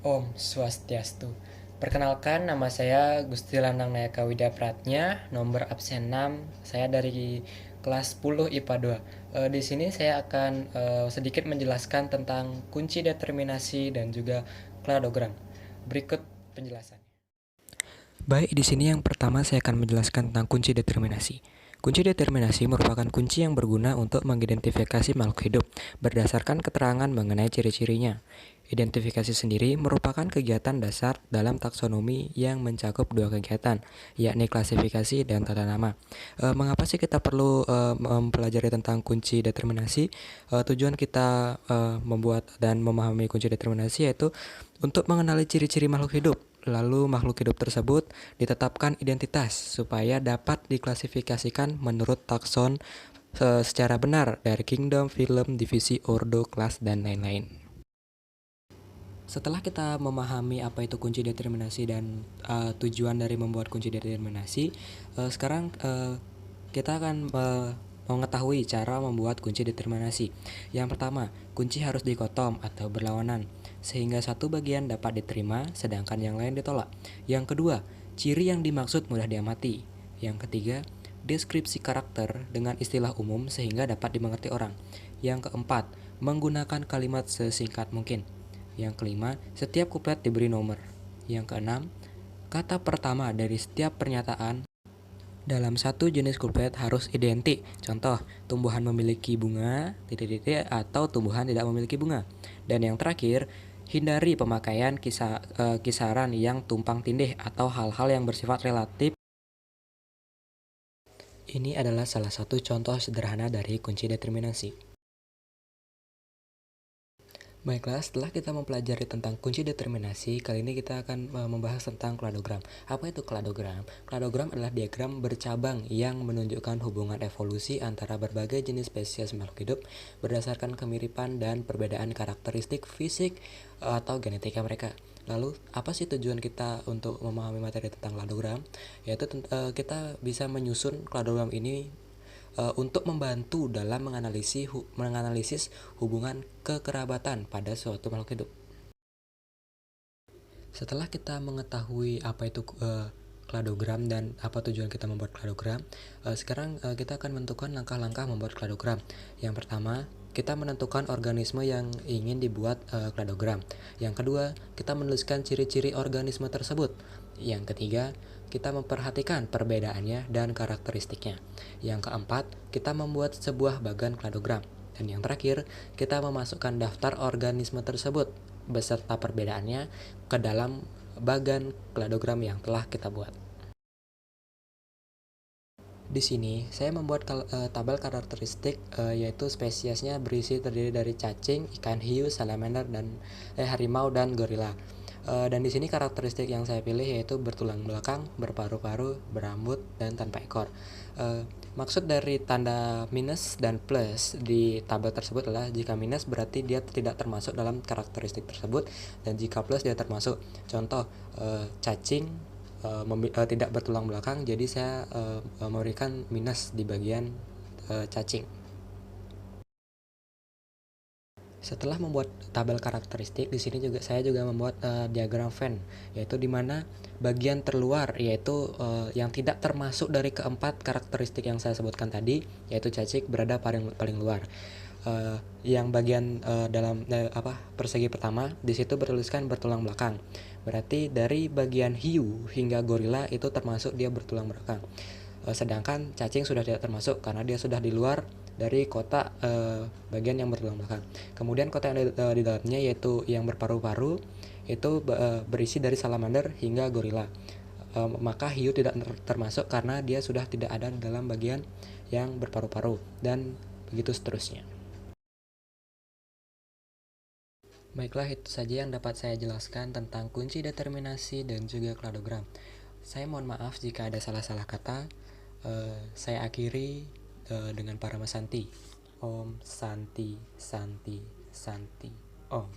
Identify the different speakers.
Speaker 1: Om Swastiastu. Perkenalkan, nama saya Gusti Lanang Nayaka Widya Pratnya, nomor absen 6. Saya dari kelas 10 IPA 2. Di sini saya akan sedikit menjelaskan tentang kunci determinasi dan juga kladogram. Berikut penjelasan. Baik, di sini yang pertama saya akan menjelaskan tentang kunci determinasi. Kunci determinasi merupakan kunci yang berguna untuk mengidentifikasi makhluk hidup berdasarkan keterangan mengenai ciri-cirinya. Identifikasi sendiri merupakan kegiatan dasar dalam taksonomi yang mencakup dua kegiatan, yakni klasifikasi dan tata nama. Mengapa sih kita perlu mempelajari tentang kunci determinasi? Tujuan kita membuat dan memahami kunci determinasi yaitu untuk mengenali ciri-ciri makhluk hidup. Lalu makhluk hidup tersebut ditetapkan identitas supaya dapat diklasifikasikan menurut takson secara benar dari kingdom, film, divisi, ordo, kelas, dan lain-lain. Setelah kita memahami apa itu kunci determinasi dan tujuan dari membuat kunci determinasi, sekarang kita akan mengetahui cara membuat kunci determinasi. Yang pertama, kunci harus dikotom atau berlawanan, sehingga satu bagian dapat diterima sedangkan yang lain ditolak. Yang kedua, ciri yang dimaksud mudah diamati. Yang ketiga, deskripsi karakter dengan istilah umum sehingga dapat dimengerti orang. Yang keempat, menggunakan kalimat sesingkat mungkin. Yang kelima, setiap kuplet diberi nomor. Yang keenam, kata pertama dari setiap pernyataan dalam satu jenis kuplet harus identik. Contoh, tumbuhan memiliki bunga, titik-titik, atau tumbuhan tidak memiliki bunga. Dan yang terakhir, hindari pemakaian kisaran yang tumpang tindih atau hal-hal yang bersifat relatif. Ini adalah salah satu contoh sederhana dari kunci determinasi. Baiklah, setelah kita mempelajari tentang kunci determinasi, kali ini kita akan membahas tentang kladogram. Apa itu kladogram? Kladogram adalah diagram bercabang yang menunjukkan hubungan evolusi antara berbagai jenis spesies makhluk hidup berdasarkan kemiripan dan perbedaan karakteristik fisik atau genetika mereka. Lalu, apa sih tujuan kita untuk memahami materi tentang kladogram? Yaitu kita bisa menyusun kladogram ini untuk membantu dalam menganalisis hubungan kekerabatan pada suatu makhluk hidup. Setelah kita mengetahui apa itu kladogram dan apa tujuan kita membuat kladogram, sekarang kita akan menentukan langkah-langkah membuat kladogram. Yang pertama, kita menentukan organisme yang ingin dibuat kladogram. Yang kedua, kita menuliskan ciri-ciri organisme tersebut. Yang ketiga, kita memperhatikan perbedaannya dan karakteristiknya. Yang keempat, kita membuat sebuah bagan kladogram. Dan yang terakhir, kita memasukkan daftar organisme tersebut beserta perbedaannya ke dalam bagan kladogram yang telah kita buat. Di sini saya membuat tabel karakteristik yaitu spesiesnya terdiri dari cacing, ikan hiu, salamander dan harimau dan gorila. Dan di sini karakteristik yang saya pilih yaitu bertulang belakang, berparu-paru, berambut dan tanpa ekor. Maksud dari tanda minus dan plus di tabel tersebut adalah jika minus berarti dia tidak termasuk dalam karakteristik tersebut dan jika plus dia termasuk. Contoh cacing tidak bertulang belakang, jadi saya memberikan minus di bagian cacing. Setelah membuat tabel karakteristik, di sini saya juga membuat diagram Venn, yaitu di mana bagian terluar yaitu yang tidak termasuk dari keempat karakteristik yang saya sebutkan tadi, yaitu cacing berada paling luar. Yang bagian dalam persegi pertama di situ bertuliskan bertulang belakang. Berarti dari bagian hiu hingga gorila itu termasuk dia bertulang belakang. Sedangkan cacing sudah tidak termasuk karena dia sudah di luar dari kotak bagian yang bertulang belakang. Kemudian kotak yang di dalamnya yaitu yang berparu-paru itu berisi dari salamander hingga gorila. Maka hiu tidak termasuk karena dia sudah tidak ada dalam bagian yang berparu-paru dan begitu seterusnya. Baiklah, itu saja yang dapat saya jelaskan tentang kunci determinasi dan juga kladogram. Saya mohon maaf jika ada salah-salah kata. Saya akhiri dengan Parama Santi. Om Santi Santi Santi Om.